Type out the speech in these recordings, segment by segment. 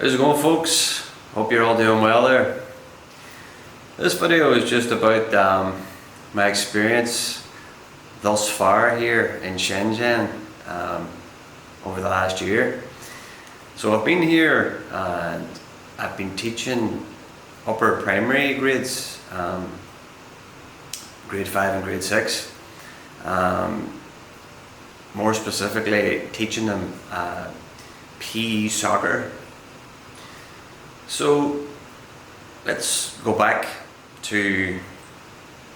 How's it going, folks? Hope you're all doing well there. This video is just about my experience thus far here in Shenzhen over the last year. So I've been here and I've been teaching upper primary grades, grade 5 and grade 6. More specifically, teaching them PE soccer. So let's go back to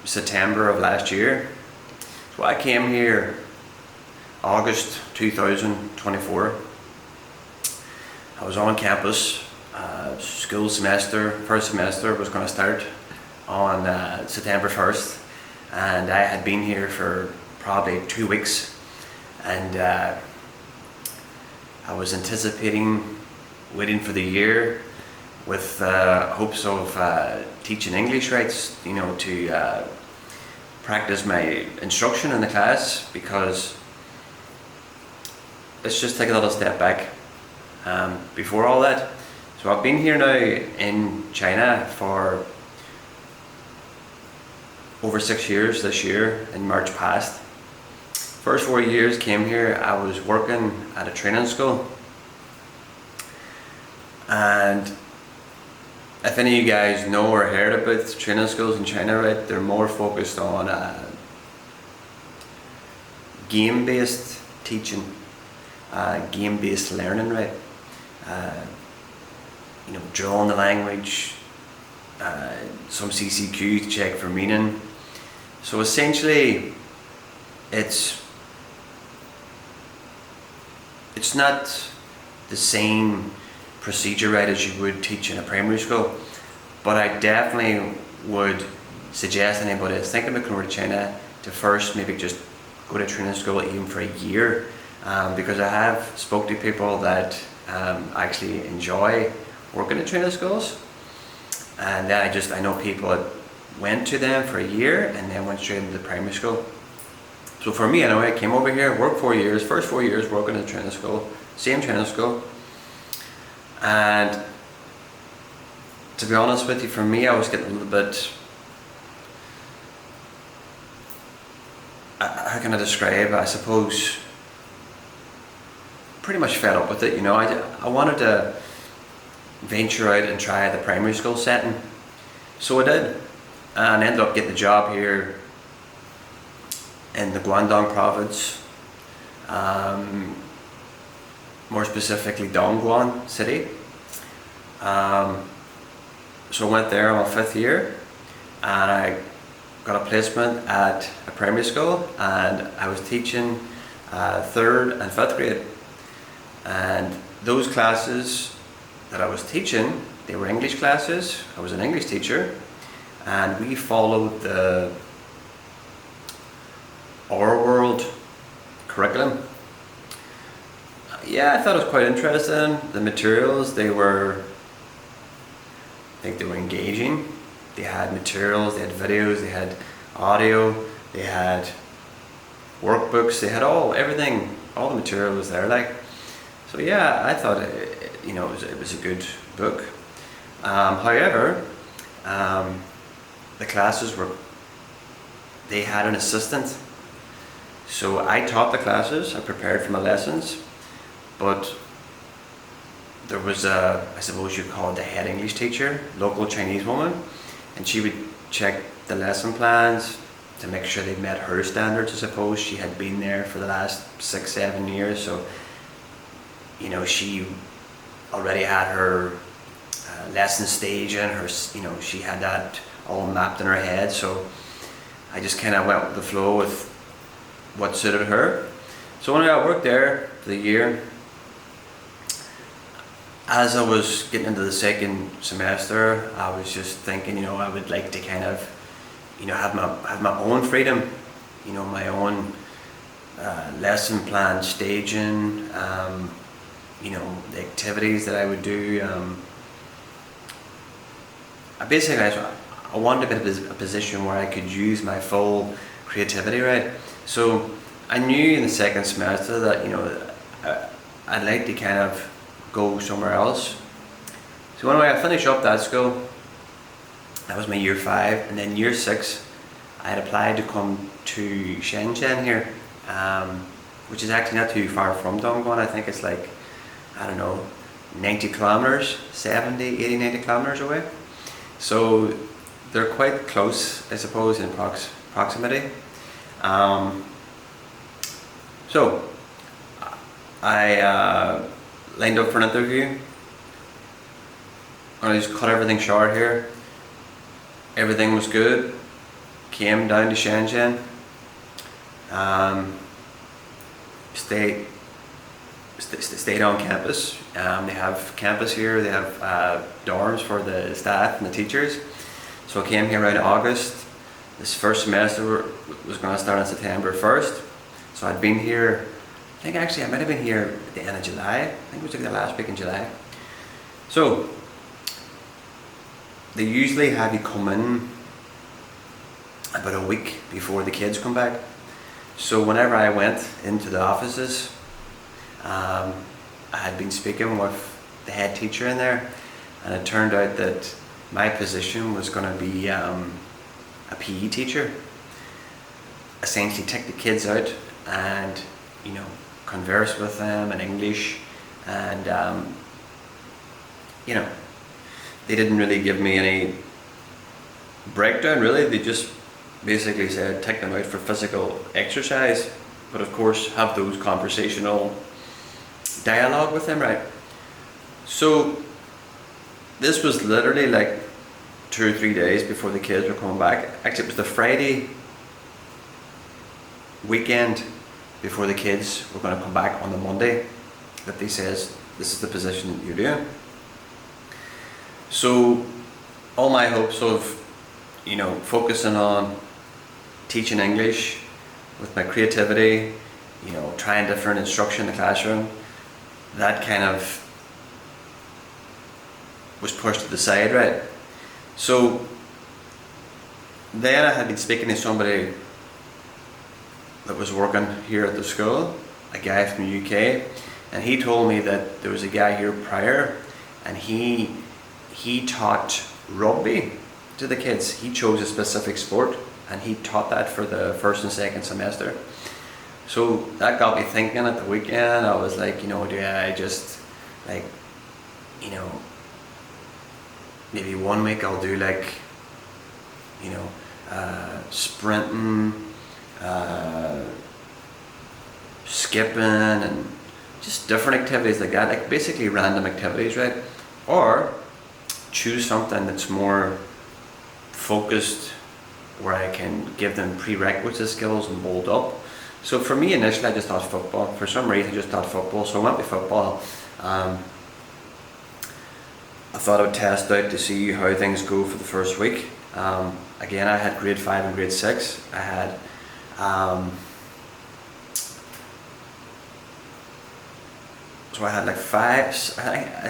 September of last year. So I came here August 2024. I was on campus. School semester, first semester was going to start on September 1st, and I had been here for probably 2 weeks, and I was anticipating waiting for the year with hopes of teaching English rights, to practice my instruction in the class, because let's just take a little step back before all that. So I've been here now in China for over 6 years this year, in March past. First 4 years came here, I was working at a training school, and if any of you guys know or heard about training schools in China, right, they're more focused on game-based teaching, game-based learning, right? Drilling the language, some CCQ to check for meaning. So essentially, it's not the same procedure, right, as you would teach in a primary school, but I definitely would suggest anybody that's thinking about coming to China to first maybe just go to training school even for a year, because I have spoke to people that actually enjoy working at training schools, and then I know people that went to them for a year and then went straight into the primary school. So for me, anyway, I came over here, worked 4 years, first 4 years working at training school, same training school. And to be honest with you, for me, I was getting a little bit, how can I describe, I suppose, pretty much fed up with it. I wanted to venture out and try the primary school setting. So I did, and ended up getting a job here in the Guangdong province, more specifically Dongguan city. So I went there on my 5th year, and I got a placement at a primary school, and I was teaching 3rd and 5th grade. And those classes that I was teaching, they were English classes. I was an English teacher, and we followed the Our World curriculum. Yeah, I thought it was quite interesting. The materials, I think they were engaging. They had materials, they had videos, they had audio, they had workbooks, they had everything, all the material was there. So yeah, I thought it was a good book. However, the classes they had an assistant. So I taught the classes, I prepared for my lessons, but there was I suppose you'd call it the head English teacher, local Chinese woman, and she would check the lesson plans to make sure they met her standards. I suppose she had been there for the last 6-7 years, so she already had her lesson stage in her, she had that all mapped in her head. So I just kind of went with the flow with what suited her. So when I worked there for the year, as I was getting into the 2nd semester, I was just thinking, I would like to kind of, have my own freedom, my own lesson plan staging, the activities that I would do. I wanted to be in a position where I could use my full creativity, right? So I knew in the 2nd semester that I'd like to kind of go somewhere else So anyway, I finished up that school. That was my year 5, and then year 6, I had applied to come to Shenzhen here, which is actually not too far from Dongguan. I think it's like, I don't know, 90 kilometers, 70, 80, 90 kilometers away. So they're quite close, I suppose, in proximity. So I lined up for an interview. I just cut everything short here. Everything was good. Came down to Shenzhen. Stayed on campus. They have campus here. They have dorms for the staff and the teachers. So I came here around August. This first semester was going to start on September 1st. So I'd been here, I think actually I might have been here at the end of July. I think it was like the last week in July. So they usually have you come in about a week before the kids come back. So whenever I went into the offices, I had been speaking with the head teacher in there, and it turned out that my position was going to be a PE teacher. Essentially take the kids out and, you know, converse with them in English, and you know, they didn't really give me any breakdown really. They just basically said take them out for physical exercise, but of course have those conversational dialogue with them, right? So this was literally like 2 or 3 days before the kids were coming back. Actually, it was the Friday weekend before the kids were going to come back on the Monday that they says this is the position that you're doing. So all my hopes of, you know, focusing on teaching English with my creativity, you know, trying different instruction in the classroom, that kind of was pushed to the side, right? So then I had been speaking to somebody that was working here at the school, a guy from the UK, and he told me that there was a guy here prior, and he taught rugby to the kids. He chose a specific sport, and he taught that for the first and second semester. So that got me thinking at the weekend. I was like, you know, do I just, like, you know, maybe 1 week I'll do like, you know, sprinting, skipping, and just different activities like that, like basically random activities, right? Or choose something that's more focused, where I can give them prerequisite skills and build up. So for me initially I just thought football. For some reason I just thought football, so I went with football. I thought I would test out to see how things go for the first week. Again, I had grade 5 and grade 6. I had so I had like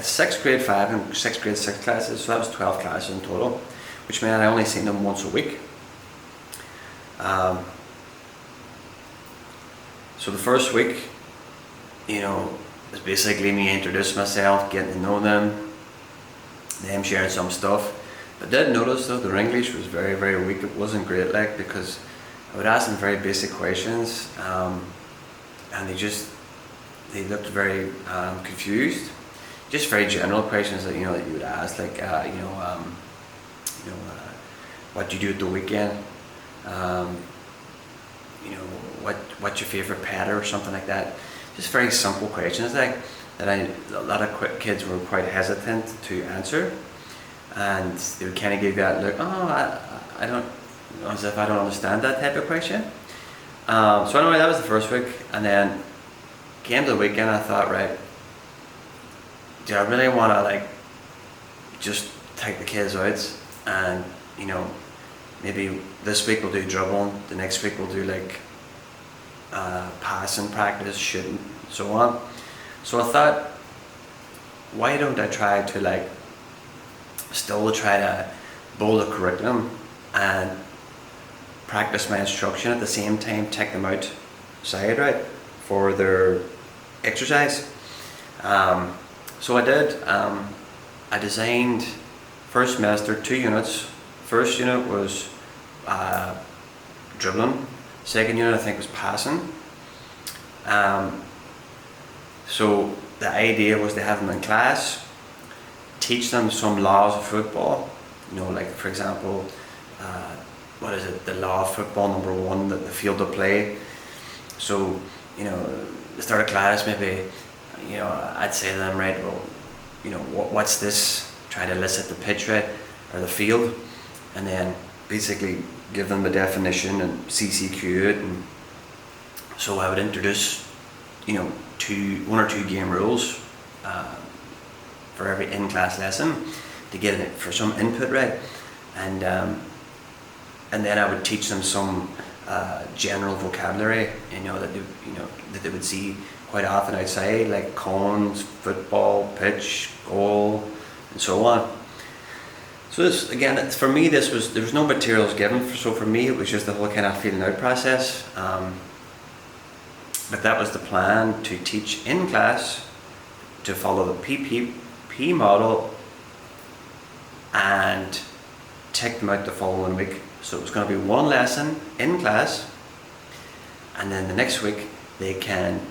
6 grade 5 and 6 grade 6 classes, so that was 12 classes in total, which meant I only seen them once a week. So the first week, you know, was basically me introducing myself, getting to know them sharing some stuff. I did notice though their English was very, very weak. It wasn't great, like, because I would ask them very basic questions, and they looked very confused. Just very general questions that, you know, that you would ask, like, what do you do at the weekend? You know, what's your favorite pet or something like that. Just very simple questions like that. A lot of kids were quite hesitant to answer, and they would kind of give that look, oh, I don't, as if I don't understand that type of question. So anyway, that was the first week, and then came to the weekend. I thought, right, do I really want to, like, just take the kids out, and, you know, maybe this week we'll do dribbling, the next week we'll do like passing practice, shooting, so on. So I thought, why don't I try to, like, still try to build a curriculum and practice my instruction at the same time, take them outside, right, for their exercise. So I did. I designed first semester 2 units. First unit was dribbling. Second unit I think was passing. So the idea was to have them in class, teach them some laws of football. Like for example, what is it? The law of football number 1, the field of play. So the start of class, maybe I'd say to them, right, well, what's this? Try to elicit the pitch, right, or the field, and then basically give them the definition and CCQ it. And so I would introduce, 1 or 2 game rules for every in-class lesson to get it for some input, right, and then I would teach them some general vocabulary, that they would see quite often outside, like cones, football, pitch, goal, and so on. So this, again, for me, there was no materials given, so for me it was just the whole kind of feeling out process. But that was the plan, to teach in class, to follow the PPP model, and take them out the following week. So it was going to be 1 lesson in class, and then the next week they can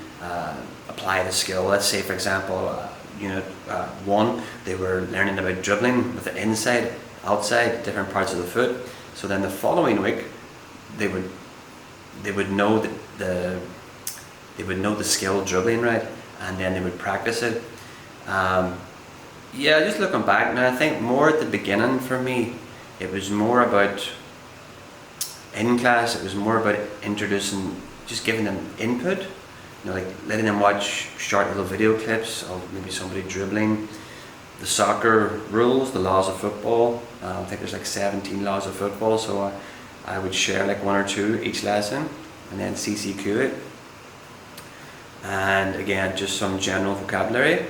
apply the skill. Let's say, for example, unit 1, they were learning about dribbling with the inside, outside, different parts of the foot. So then the following week they would know the skill of dribbling, right, and then they would practice it. Just looking back now, I think more at the beginning for me, it was more about in class. It was more about introducing, just giving them input, like letting them watch short little video clips of maybe somebody dribbling, the soccer rules, the laws of football. I think there's like 17 laws of football, so I would share like 1 or 2 each lesson, and then CCQ it. And again, just some general vocabulary,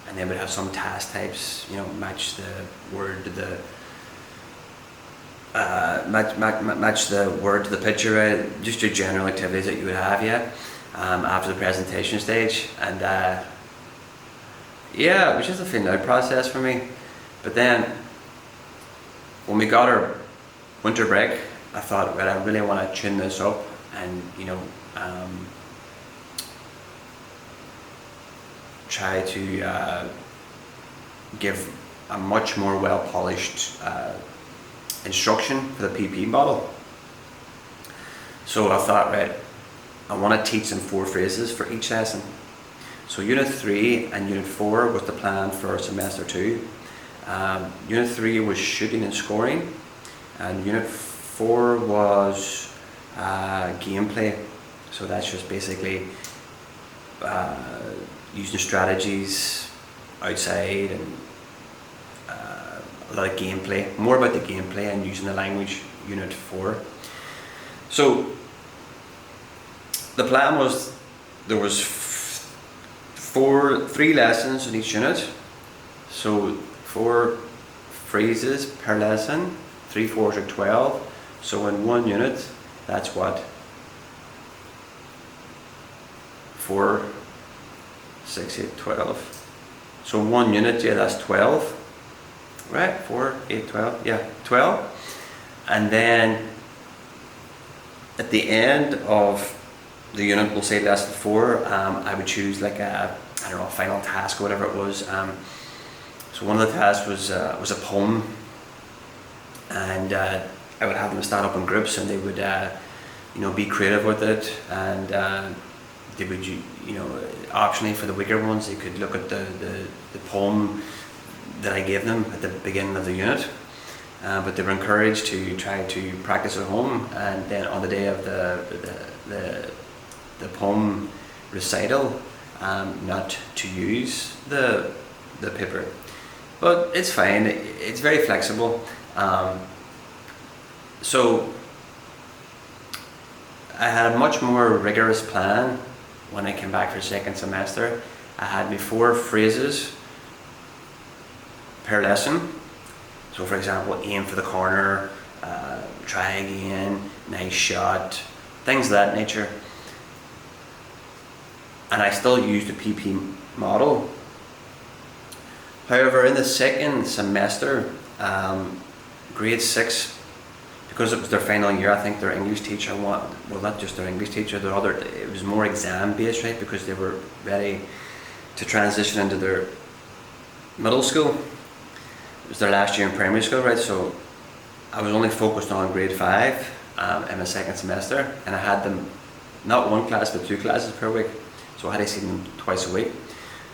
and then we'd have some task types, match the word to the match the word to the picture, right? Just your general activities that you would have, after the presentation stage. And it was just a feeling out process for me. But then when we got our winter break, I thought, well, I really want to tune this up, and try to give a much more well-polished instruction for the PP model. So I thought, right, I want to teach them 4 phrases for each lesson. So unit 3 and unit 4 was the plan for semester 2. Unit 3 was shooting and scoring, and unit 4 was gameplay. So that's just basically using strategies outside, and a lot of gameplay, more about the gameplay and using the language, unit 4. So the plan was, there was 3 lessons in each unit, so 4 phrases per lesson, 3 4s are 12, so in 1 unit, that's what, 4, 6, 8, 12. So 1 unit, that's 12. Right, 4, 8, 12, 12. And then at the end of the unit, we'll say lesson 4, I would choose like a final task or whatever it was. So one of the tasks was a poem, and I would have them stand up in groups, and they would be creative with it, and they would, optionally for the weaker ones, they could look at the poem that I gave them at the beginning of the unit, but they were encouraged to try to practice at home, and then on the day of the poem recital, not to use the paper. But it's fine, it's very flexible. So I had a much more rigorous plan when I came back for second semester. I had me 4 phrases per lesson. So for example, aim for the corner, try again, nice shot, things of that nature. And I still used the PP model, However, in the second semester, grade 6, because it was their final year, I think their English teacher not just their English teacher, it was more exam based, right? Because they were ready to transition into their middle school. It was their last year in primary school, right? So I was only focused on grade 5 in the second semester, and I had them not one class but 2 classes per week. So I had to see them twice a week.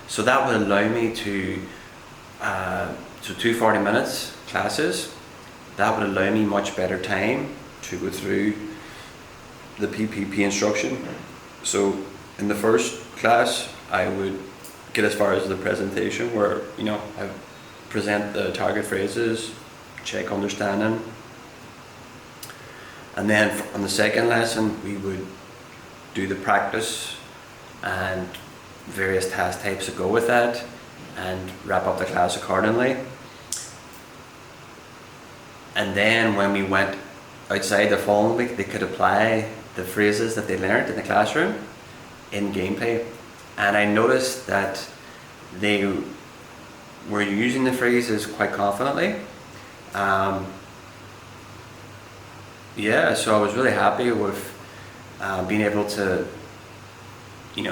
So that would allow me to, so 2 40-minute classes, that would allow me much better time to go through the PPP instruction. So in the first class, I would get as far as the presentation where, I present the target phrases, check understanding. And then on the second lesson, we would do the practice and various task types that go with that and wrap up the class accordingly. And then when we went outside the following week, they could apply the phrases that they learned in the classroom in gameplay. And I noticed that they were using the phrases quite confidently. So I was really happy with being able to,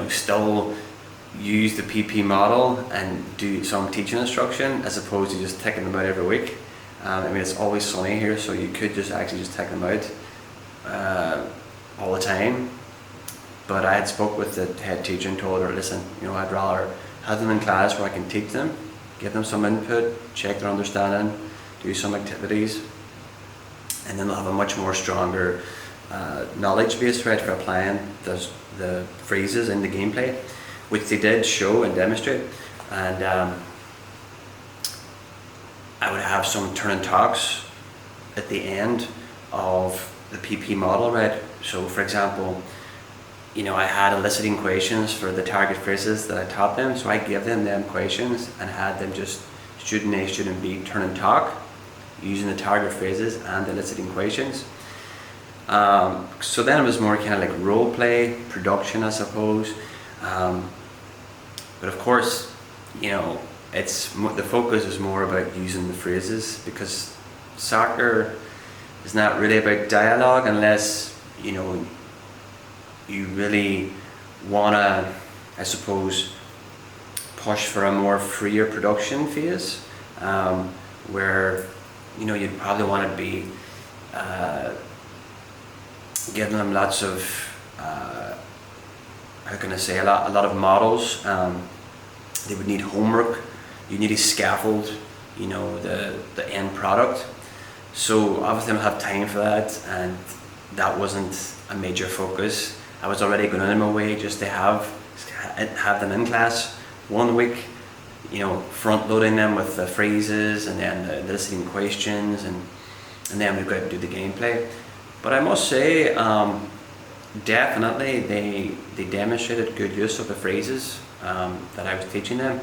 still use the PP model and do some teaching instruction as opposed to just taking them out every week. It's always sunny here, so you could just take them out all the time. But I had spoke with the head teacher and told her, listen, I'd rather have them in class where I can teach them, give them some input, check their understanding, do some activities, and then they'll have a much more stronger knowledge base, right, for applying the phrases in the gameplay, which they did show and demonstrate. And I would have some turn and talks at the end of the PP model, right? So for example, I had eliciting questions for the target phrases that I taught them, so I gave them questions and had them just student A, student B turn and talk using the target phrases and the eliciting questions. So then it was more kind of like role play, production, I suppose. But of course, the focus is more about using the phrases, because soccer is not really about dialogue unless you really want to, I suppose, push for a more freer production phase, where you'd probably want to be giving them lots of a lot of models. They would need homework. You need a scaffold, the end product. So obviously I don't have time for that, and that wasn't a major focus. I was already going out of my way just to have them in class 1 week, front loading them with the phrases and then the listening questions, and then we've got to do the gameplay. But I must say, definitely they demonstrated good use of the phrases that I was teaching them.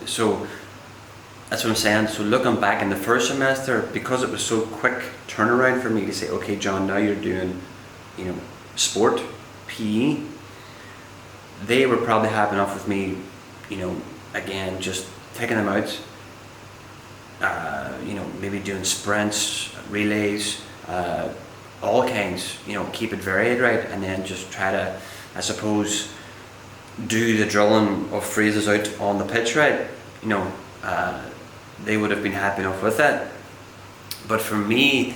So that's what I'm saying. So looking back in the first semester, because it was so quick turnaround for me to say, okay, John, now you're doing, sport, PE. They were probably happy enough with me, again, just taking them out, maybe doing sprints, relays, all kinds, keep it varied, right? And then just try to, I suppose, do the drilling of phrases out on the pitch, right? They would have been happy enough with that. But for me,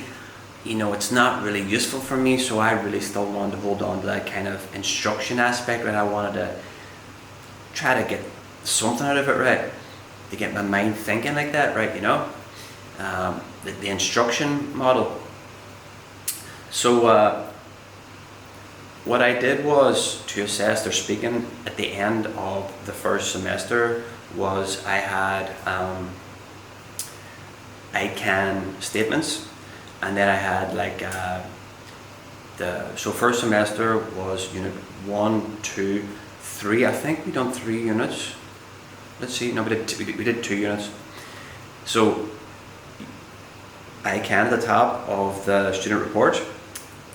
it's not really useful for me, so I really still wanted to hold on to that kind of instruction aspect, right? I wanted to try to get something out of it, right? To get my mind thinking like that, right? The instruction model. So what I did was to assess their speaking at the end of the first semester was I had I can statements, and then I had so first semester was unit 1, 2, 3. I think we done 3 units. Let's see, no, we did 2 units. So I can at the top of the student report,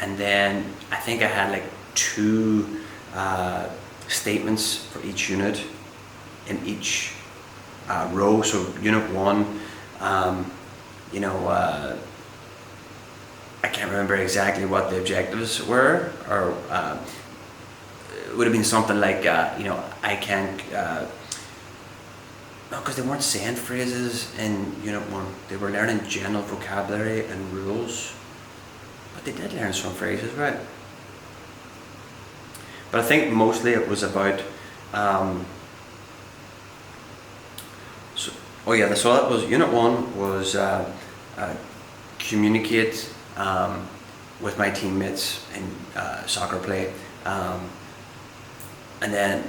and then I think I had 2 statements for each unit in each row. So unit 1, you know, I can't remember exactly what the objectives were, or it would have been something like, you know, I can, no, because they weren't saying phrases in unit 1. They were learning general vocabulary and rules, but they did learn some phrases, right? But I think mostly it was about, so that was, unit 1 was communicate with my teammates in soccer play. And then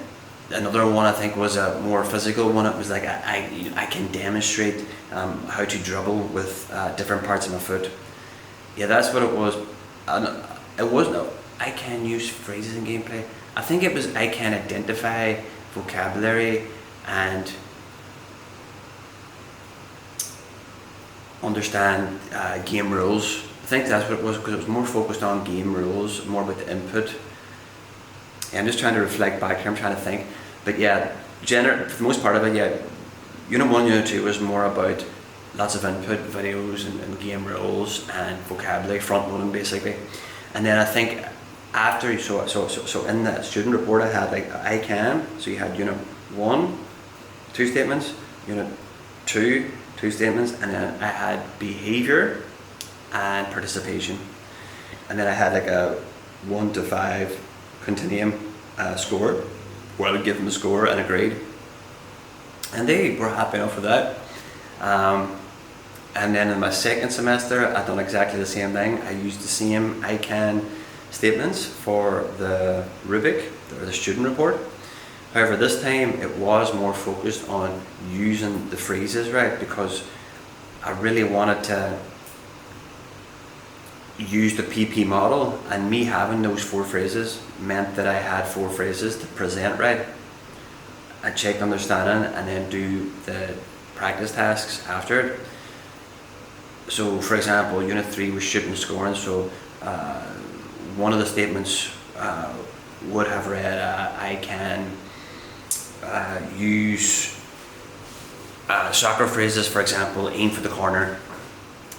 another one I think was a more physical one. It was like I can demonstrate how to dribble with different parts of my foot. Yeah, that's what it was. And it wasn't, I can use phrases in gameplay. I think it was I can identify vocabulary and understand game rules. I think that's what it was, because it was more focused on game rules, more about the input. Yeah, I'm just trying to reflect back here, I'm trying to think. But yeah, for the most part of it, yeah, Unit 1, Unit 2 was more about lots of input, videos and game rules and vocabulary, front loading basically. And then I think after, so in the student report I had like I can, so you had Unit 1, 2 statements, Unit 2, 2 statements, and then I had behaviour and participation. And then I had like a 1 to 5 continuum score, where I would give them a score and a grade. And they were happy enough with that. And then in my second semester, I done exactly the same thing. I used the same I can statements for the rubric, or the student report. However, this time it was more focused on using the phrases, right? Because I really wanted to use the PP model, and me having those 4 phrases meant that I had 4 phrases to present, right? I check understanding and then do the practice tasks after it. So for example, Unit 3 was shooting and scoring, so one of the statements would have read, I can use soccer phrases, for example, aim for the corner,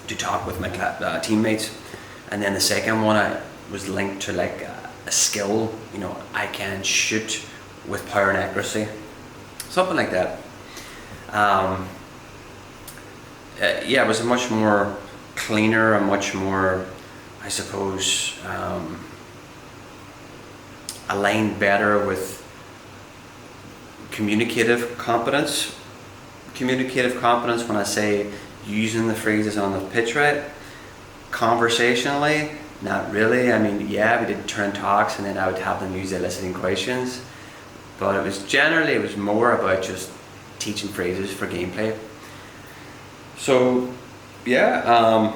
to talk with my teammates. And then the second one was linked to like a skill, you know, I can shoot with power and accuracy, something like that. Yeah, it was a much more cleaner, a much more, I suppose, aligned better with communicative competence. Communicative competence, when I say using the phrases on the pitch, right? Conversationally, not really. I mean, yeah, we did turn talks and then I would have them use eliciting questions. But it was more about just teaching phrases for gameplay. So, yeah,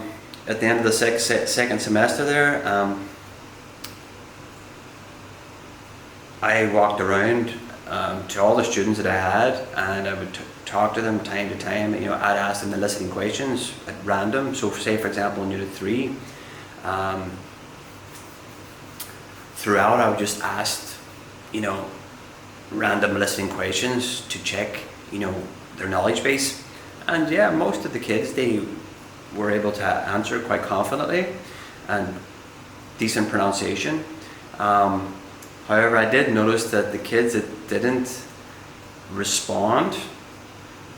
at the end of the second semester there, I walked around to all the students that I had, and I would talk to them time to time. You know, I'd ask them the listening questions at random. So say for example in Unit 3, throughout I would just ask, you know, random listening questions to check, you know, their knowledge base. And yeah, most of the kids, they were able to answer quite confidently and decent pronunciation. However, I did notice that the kids that didn't respond,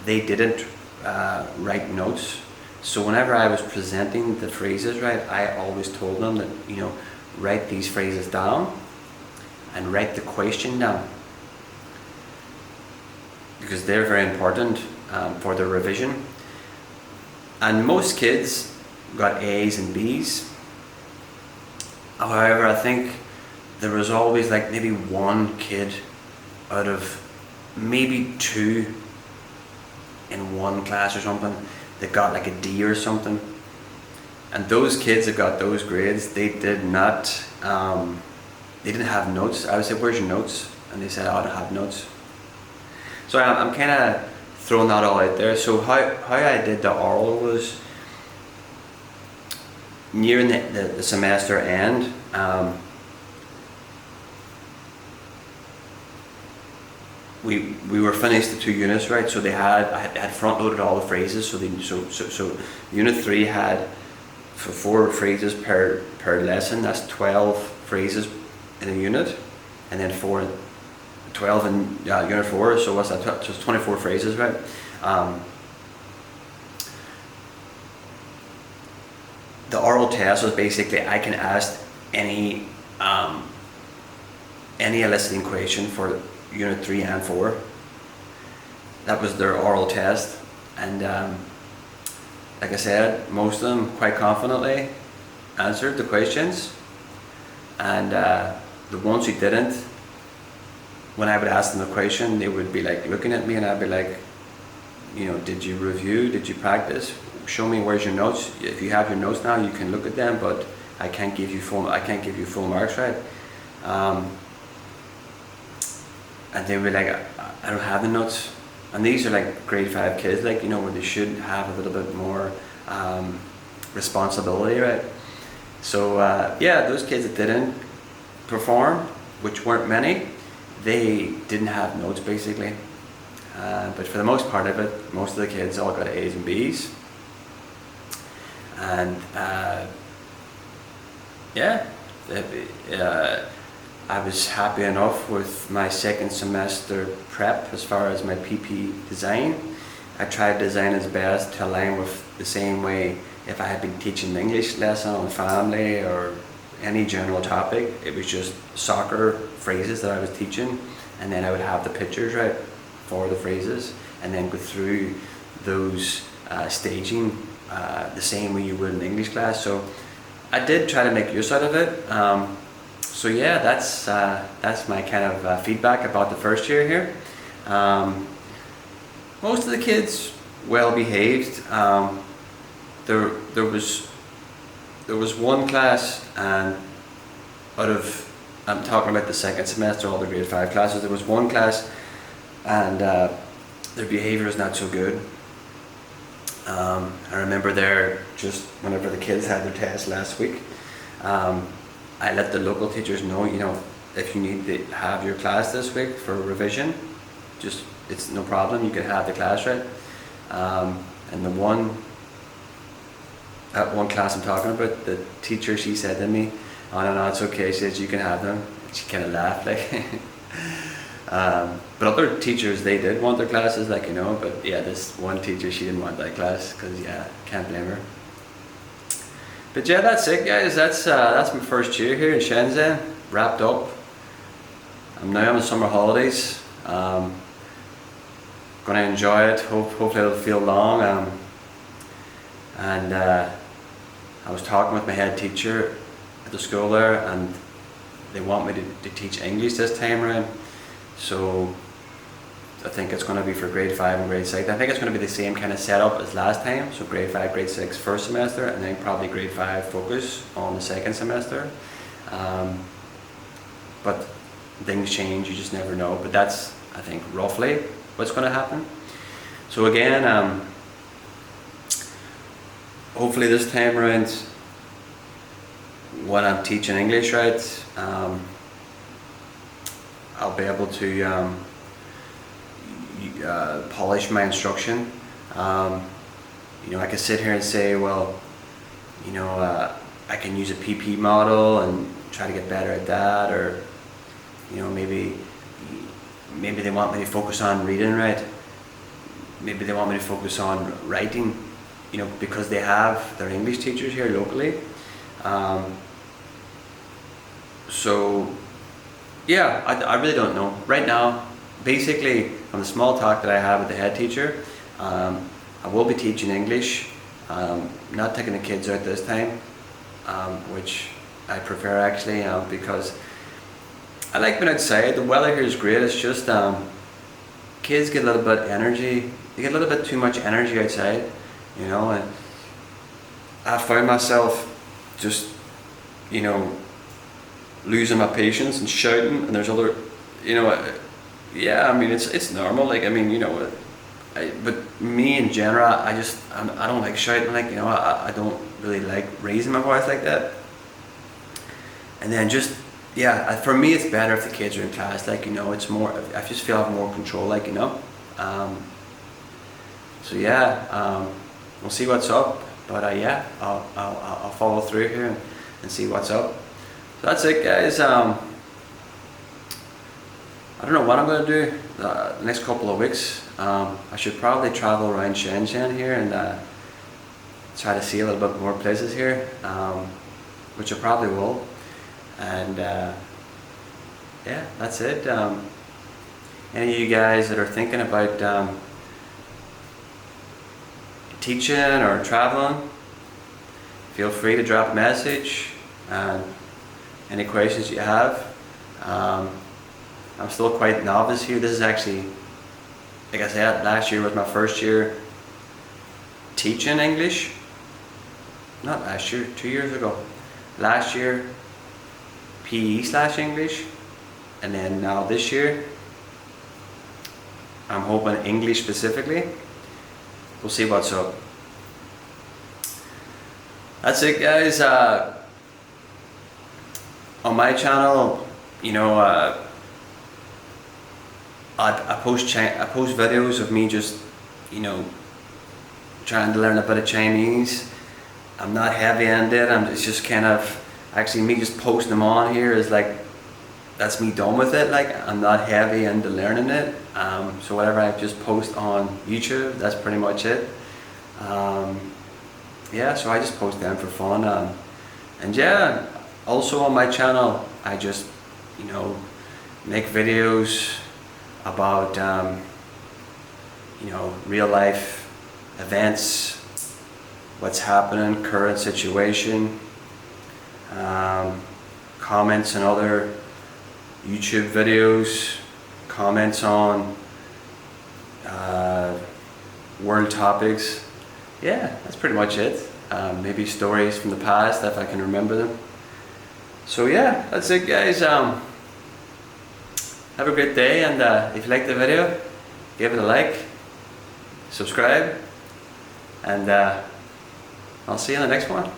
they didn't write notes. So whenever I was presenting the phrases, right, I always told them that, you know, write these phrases down and write the question down, because they're very important for the revision. And most kids got A's and B's. However, I think there was always like maybe one kid out of maybe 2 in one class or something that got like a D or something. And those kids that got those grades, they did not, they didn't have notes. I would say, where's your notes? And they said, oh, I don't have notes. So I'm kind of throwing that all out there. So how I did the oral was, nearing the semester end, we were finished the 2 units, right? So I had front loaded all the phrases. So unit 3 had 4 phrases per lesson. That's 12 phrases in a unit, and then 12 in unit 4. So what's that? So it's 24 phrases, right? The oral test was basically I can ask any eliciting question for unit 3 and 4. That was their oral test, and like I said, most of them quite confidently answered the questions, and the ones who didn't, when I would ask them a question, they would be like looking at me, and I'd be like, did you review? Did you practice? Show me where's your notes. If you have your notes now, you can look at them, but I can't give you full marks, right? And they were like, I don't have the notes. And these are like grade 5 kids, like, where they should have a little bit more responsibility, right? So those kids that didn't perform, which weren't many, they didn't have notes basically. But for the most part of it, most of the kids all got A's and B's. And I was happy enough with my second semester prep as far as my PP design. I tried to design as best to align with the same way if I had been teaching an English lesson on family or any general topic. It was just soccer phrases that I was teaching, and then I would have the pictures, right, for the phrases, and then go through those staging the same way you would in English class. So I did try to make use out of it. So yeah, that's my kind of feedback about the first year here. Most of the kids well behaved. There was one class, and I'm talking about the second semester, all the grade 5 classes. There was one class, and their behaviour was not so good. I remember there, just whenever the kids had their test last week, I let the local teachers know, if you need to have your class this week for revision, it's no problem, you can have the class, right? And that one class I'm talking about, the teacher, she said to me, oh no, it's okay, she said you can have them. She kind of laughed, like. But other teachers, they did want their classes, like, but yeah, this one teacher, she didn't want that class, because can't blame her. But yeah, that's it, guys. That's my first year here in Shenzhen, wrapped up. I'm now on the summer holidays. Gonna enjoy it. Hopefully it'll feel long. And I was talking with my head teacher at the school there, and they want me to teach English this time around. So I think it's going to be for grade 5 and grade 6. I think it's going to be the same kind of setup as last time. So grade 5, grade 6 first semester, and then probably grade 5 focus on the second semester. But things change, you just never know. But that's, I think, roughly what's going to happen. So again, hopefully this time around, when I'm teaching English, right, I'll be able to polish my instruction. I can sit here and say, well, I can use a PP model and try to get better at that, or maybe they want me to focus on reading, right? Maybe they want me to focus on writing, because they have their English teachers here locally. So yeah, I really don't know. Right now, basically, from the small talk that I have with the head teacher, I will be teaching English, not taking the kids out this time, which I prefer actually, because I like being outside. The weather here is great. It's just kids get a little bit energy. They get a little bit too much energy outside, and I found myself just, losing my patience and shouting, and there's other, it's normal, like, but me in general, I don't like shouting, like, I don't really like raising my voice like that. And then just yeah, for me it's better if the kids are in class, like, you know, it's more, I just feel I have more control, like, you know. So yeah, we'll see what's up, but yeah, I'll follow through here and see what's up. So that's it, guys. I don't know what I'm going to do the next couple of weeks. I should probably travel around Shenzhen here and try to see a little bit more places here, which I probably will. And yeah, that's it. Any of you guys that are thinking about teaching or traveling, feel free to drop a message. Any questions you have. I'm still quite novice here. This is actually, like I said, last year was my first year teaching English. Not last year, 2 years ago. Last year, PE/English, and then now this year, I'm hoping English specifically. We'll see what's up. That's it, guys. On my channel, you know, I post videos of me just, you know, trying to learn a bit of Chinese. I'm not heavy on it. It's just kind of actually me just posting them on here is like, that's me done with it. Like, I'm not heavy into learning it. So whatever I just post on YouTube, that's pretty much it. Yeah, so I just post them for fun. And yeah, also on my channel, I just, you know, make videos about, you know, real life events, what's happening, current situation, comments on other YouTube videos, comments on world topics. Yeah, that's pretty much it. Maybe stories from the past if I can remember them. So yeah, that's it, guys. Have a great day, and if you liked the video, give it a like, subscribe, and I'll see you in the next one.